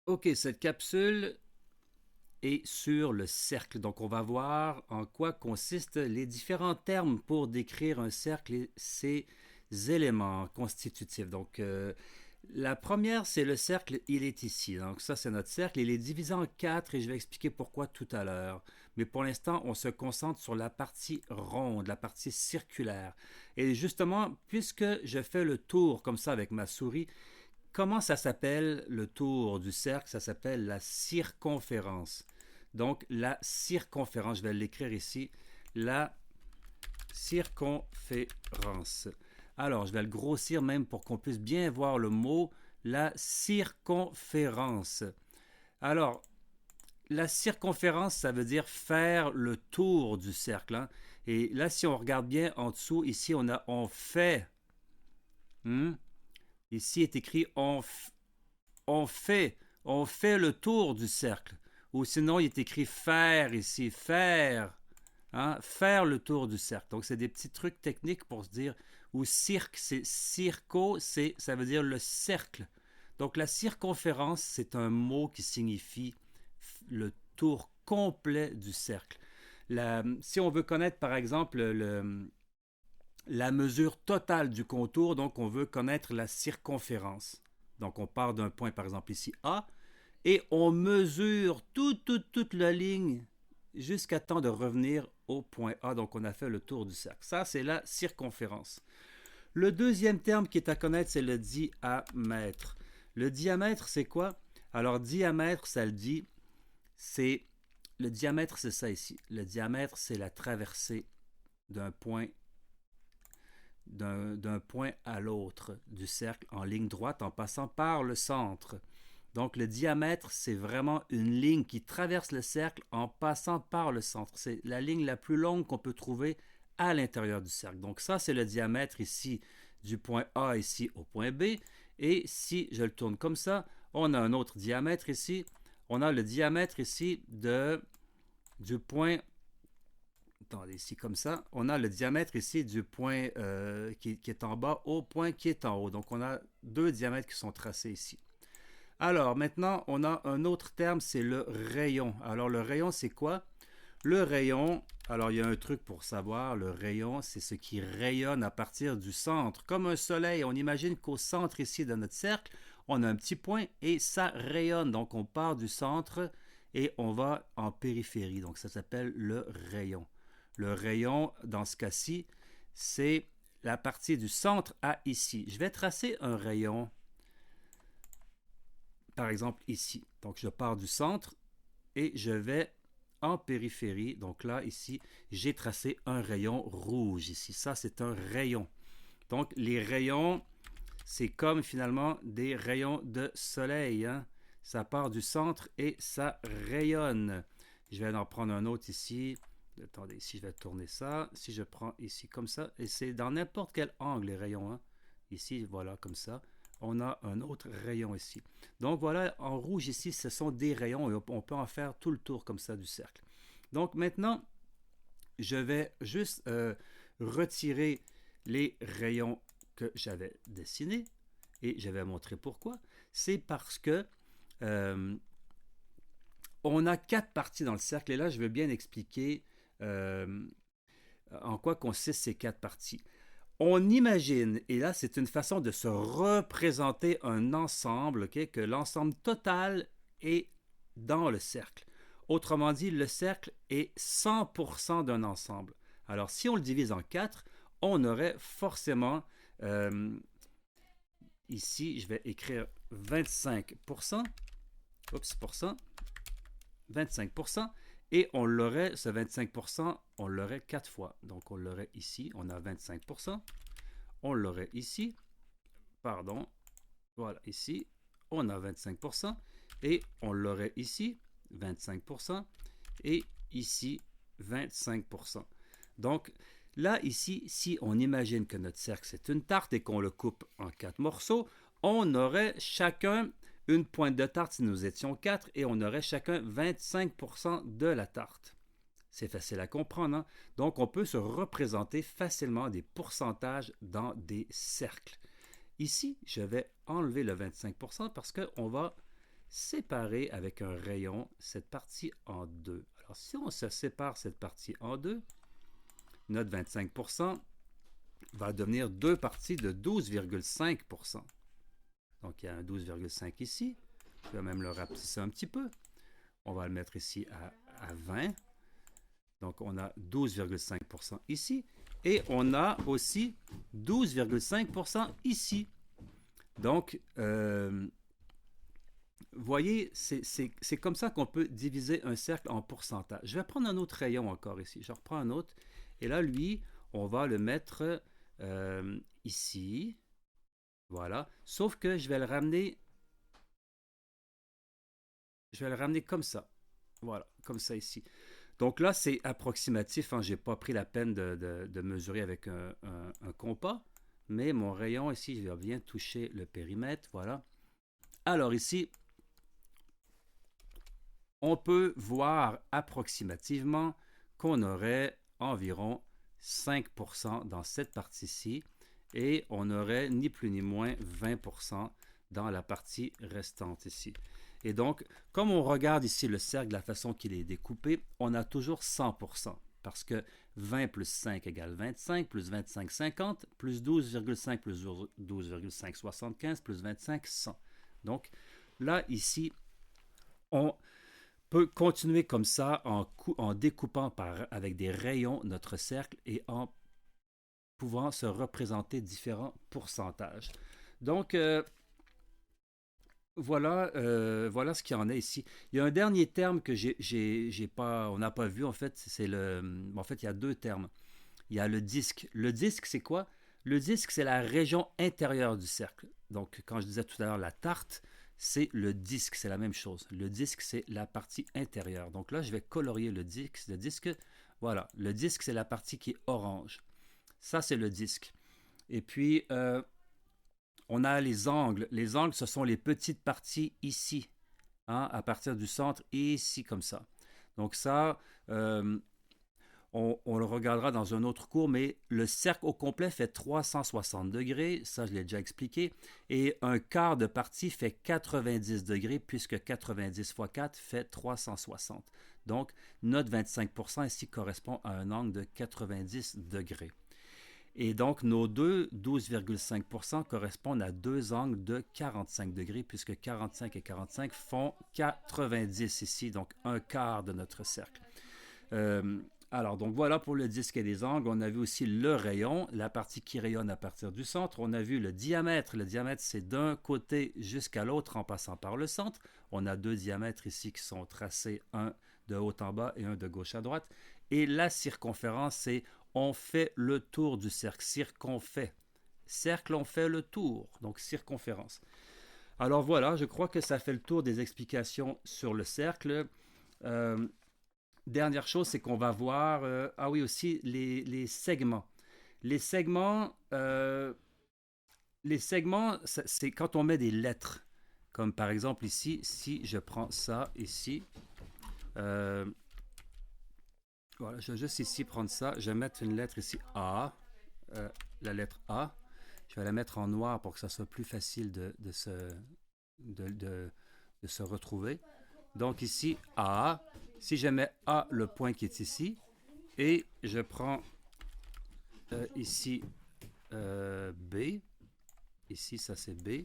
Ok, cette capsule est sur le cercle. Donc, on va voir en quoi consistent les différents termes pour décrire un cercle et ses éléments constitutifs. Donc, la première, c'est le cercle, il est ici. Donc, ça, c'est notre cercle. Il est divisé en quatre et je vais expliquer pourquoi tout à l'heure. Mais pour l'instant, on se concentre sur la partie ronde, la partie circulaire. Et justement, puisque je fais le tour comme ça avec ma souris, comment ça s'appelle le tour du cercle? Ça s'appelle la circonférence. Donc, la circonférence, je vais l'écrire ici, la circonférence. Alors, je vais le grossir même pour qu'on puisse bien voir le mot, la circonférence. Alors, la circonférence, ça veut dire faire le tour du cercle, hein. Et là, si on regarde bien en dessous, ici, on fait. Hmm? Ici est écrit on fait, on fait le tour du cercle. Ou sinon, il est écrit faire ici, faire, hein, faire le tour du cercle. Donc, c'est des petits trucs techniques pour se dire, ou cirque, c'est circo, ça veut dire le cercle. Donc, la circonférence, c'est un mot qui signifie le tour complet du cercle. Si on veut connaître, par exemple, la mesure totale du contour, donc on veut connaître la circonférence. Donc on part d'un point, par exemple ici A, et on mesure toute la ligne jusqu'à temps de revenir au point A. Donc on a fait le tour du cercle. Ça, c'est la circonférence. Le deuxième terme qui est à connaître, c'est le diamètre. Le diamètre, c'est quoi? Alors diamètre, ça le dit, c'est le diamètre, c'est ça ici. Le diamètre, c'est la traversée d'un point d'un point à l'autre du cercle en ligne droite en passant par le centre. Donc le diamètre, c'est vraiment une ligne qui traverse le cercle en passant par le centre. C'est la ligne la plus longue qu'on peut trouver à l'intérieur du cercle. Donc ça, c'est le diamètre ici du point A ici au point B. Et si je le tourne comme ça, on a un autre diamètre ici. On a le diamètre ici du point. Attendez, ici comme ça, on a le diamètre ici du point qui est en bas au point qui est en haut. Donc on a deux diamètres qui sont tracés ici. Alors maintenant, on a un autre terme, c'est le rayon. Alors le rayon, c'est quoi? Le rayon, alors il y a un truc pour savoir, le rayon, c'est ce qui rayonne à partir du centre. Comme un soleil, on imagine qu'au centre ici de notre cercle, on a un petit point et ça rayonne. Donc on part du centre et on va en périphérie. Donc ça s'appelle le rayon. Le rayon, dans ce cas-ci, c'est la partie du centre à ici. Je vais tracer un rayon, par exemple ici. Donc je pars du centre et je vais en périphérie. Donc là, ici, j'ai tracé un rayon rouge ici. Ça, c'est un rayon. Donc les rayons, c'est comme finalement des rayons de soleil, hein. Ça part du centre et ça rayonne. Je vais en prendre un autre ici. Attendez, ici, je vais tourner ça. Si je prends ici comme ça, et c'est dans n'importe quel angle les rayons, hein. Ici, voilà, comme ça. On a un autre rayon ici. Donc voilà, en rouge ici, ce sont des rayons et on peut en faire tout le tour comme ça du cercle. Donc maintenant, je vais juste retirer les rayons que j'avais dessinés et je vais montrer pourquoi. C'est parce que euh, on a quatre parties dans le cercle et là, je vais bien expliquer euh, en quoi consistent ces quatre parties. On imagine, et là c'est une façon de se représenter un ensemble, okay, que l'ensemble total est dans le cercle. Autrement dit, le cercle est 100% d'un ensemble. Alors si on le divise en quatre, on aurait forcément, euh, ici je vais écrire 25%, oups, pour cent, 25%, et on l'aurait, ce 25%, on l'aurait quatre fois. Donc on l'aurait ici, on a 25%, on l'aurait ici, pardon, voilà, ici, on a 25%, et on l'aurait ici, 25%, et ici, 25%. Donc, là, ici, si on imagine que notre cercle, c'est une tarte et qu'on le coupe en quatre morceaux, on aurait chacun une pointe de tarte si nous étions quatre, et on aurait chacun 25% de la tarte. C'est facile à comprendre, hein? Donc, on peut se représenter facilement des pourcentages dans des cercles. Ici, je vais enlever le 25% parce qu'on va séparer avec un rayon cette partie en deux. Alors, si on se sépare cette partie en deux, notre 25% va devenir deux parties de 12,5%. Donc, il y a un 12,5 ici. Je vais même le rapetisser un petit peu. On va le mettre ici à 20. Donc, on a 12,5% ici. Et on a aussi 12,5% ici. Donc, voyez, c'est comme ça qu'on peut diviser un cercle en pourcentage. Je vais prendre un autre rayon encore ici. Je reprends un autre. Et là, lui, on va le mettre ici. Voilà. Sauf que je vais le ramener comme ça. Voilà, comme ça ici. Donc là, c'est approximatif. Hein. Je n'ai pas pris la peine de mesurer avec un compas. Mais mon rayon ici, je vais bien toucher le périmètre. Voilà. Alors ici, on peut voir approximativement qu'on aurait environ 5% dans cette partie-ci et on aurait ni plus ni moins 20% dans la partie restante ici. Et donc, comme on regarde ici le cercle de la façon qu'il est découpé, on a toujours 100%. Parce que 20 plus 5 égale 25, plus 25, 50, plus 12,5 plus 12,5, 75, plus 25, 100. Donc, là, ici, on peut continuer comme ça en découpant avec des rayons notre cercle et en pouvant se représenter différents pourcentages. Donc, voilà ce qu'il y en a ici. Il y a un dernier terme que on n'a pas vu, en fait, en fait, il y a deux termes. Il y a le disque. Le disque, c'est quoi? Le disque, c'est la région intérieure du cercle. Donc, quand je disais tout à l'heure la tarte, c'est le disque, c'est la même chose. Le disque, c'est la partie intérieure. Donc là, je vais colorier le disque. Voilà, le disque, c'est la partie qui est orange. Ça, c'est le disque. Et puis, on a les angles. Les angles, ce sont les petites parties ici, hein, à partir du centre, ici, comme ça. Donc ça, on le regardera dans un autre cours, mais le cercle au complet fait 360 degrés, ça je l'ai déjà expliqué, et un quart de partie fait 90 degrés, puisque 90 fois 4 fait 360. Donc, notre 25% ici correspond à un angle de 90 degrés. Et donc, nos deux 12,5% correspondent à deux angles de 45 degrés, puisque 45 et 45 font 90 ici, donc un quart de notre cercle. Alors, donc voilà pour le disque et les angles. On a vu aussi le rayon, la partie qui rayonne à partir du centre. On a vu le diamètre. Le diamètre, c'est d'un côté jusqu'à l'autre en passant par le centre. On a deux diamètres ici qui sont tracés, un de haut en bas et un de gauche à droite. Et la circonférence, c'est on fait le tour du cercle. Circonfait. Cercle, on fait le tour. Donc, circonférence. Alors voilà, je crois que ça fait le tour des explications sur le cercle. Dernière chose, c'est qu'on va voir, ah oui, aussi les segments. Les segments, c'est quand on met des lettres. Comme par exemple ici, si je prends ça ici, voilà, je vais juste ici prendre ça. Je vais mettre une lettre ici A, la lettre A. Je vais la mettre en noir pour que ça soit plus facile de se retrouver. Donc ici, A. Si je mets A, le point qui est ici, et je prends ici B, ici ça c'est B,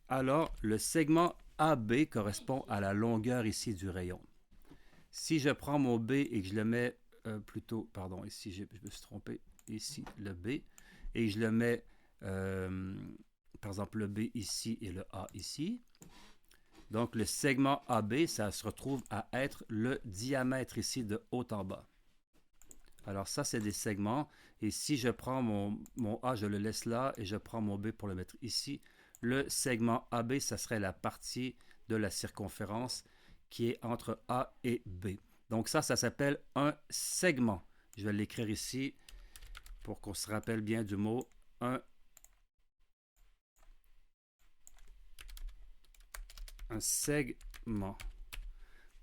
alors le segment AB correspond à la longueur ici du rayon. Si je prends mon B et que je le mets plutôt, pardon, ici je me suis trompé, ici le B, et je le mets, par exemple le B ici et le A ici, donc, le segment AB, ça se retrouve à être le diamètre ici de haut en bas. Alors, ça, c'est des segments. Et si je prends mon A, je le laisse là, et je prends mon B pour le mettre ici, le segment AB, ça serait la partie de la circonférence qui est entre A et B. Donc, ça s'appelle un segment. Je vais l'écrire ici pour qu'on se rappelle bien du mot un segment.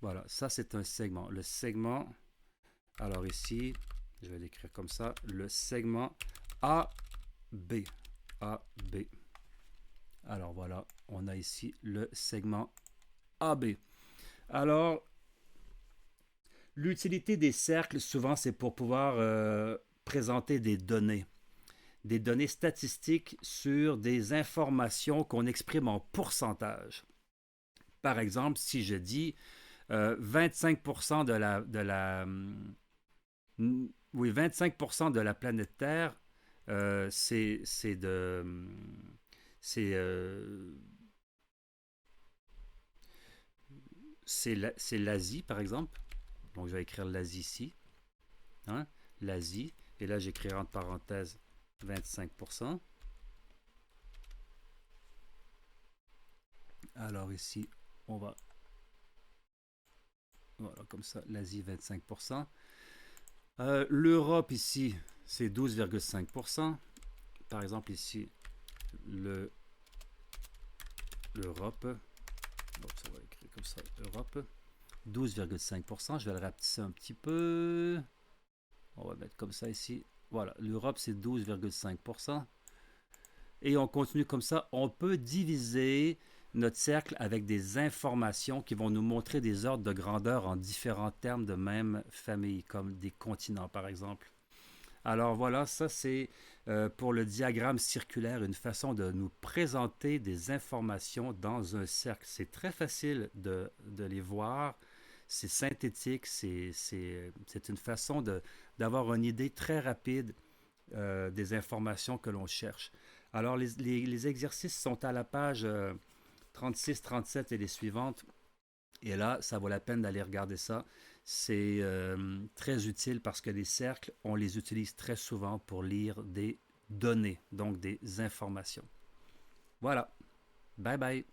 Voilà, ça c'est un segment. Le segment, alors ici, je vais l'écrire comme ça, le segment AB. AB. Alors voilà, on a ici le segment AB. Alors, l'utilité des cercles, souvent, c'est pour pouvoir présenter des données statistiques sur des informations qu'on exprime en pourcentage. Par exemple, si je dis 25% oui, 25% de la planète Terre, c'est de... C'est c'est l'Asie, par exemple. Donc, je vais écrire l'Asie ici. Hein? L'Asie. Et là, j'écrirai entre parenthèses 25%. Alors ici, on va... Voilà, comme ça, l'Asie 25%. L'Europe ici, c'est 12,5%. Par exemple ici, l'Europe. On va écrire comme ça, Europe. 12,5%. Je vais le rapetisser un petit peu. On va mettre comme ça ici. Voilà, l'Europe, c'est 12,5%. Et on continue comme ça. On peut diviser notre cercle avec des informations qui vont nous montrer des ordres de grandeur en différents termes de même famille, comme des continents, par exemple. Alors voilà, ça c'est pour le diagramme circulaire, une façon de nous présenter des informations dans un cercle. C'est très facile de les voir, c'est synthétique, c'est une façon d'avoir une idée très rapide des informations que l'on cherche. Alors les exercices sont à la page 36, 37 et les suivantes. Et là, ça vaut la peine d'aller regarder ça. C'est très utile parce que les cercles, on les utilise très souvent pour lire des données, donc des informations. Voilà. Bye bye.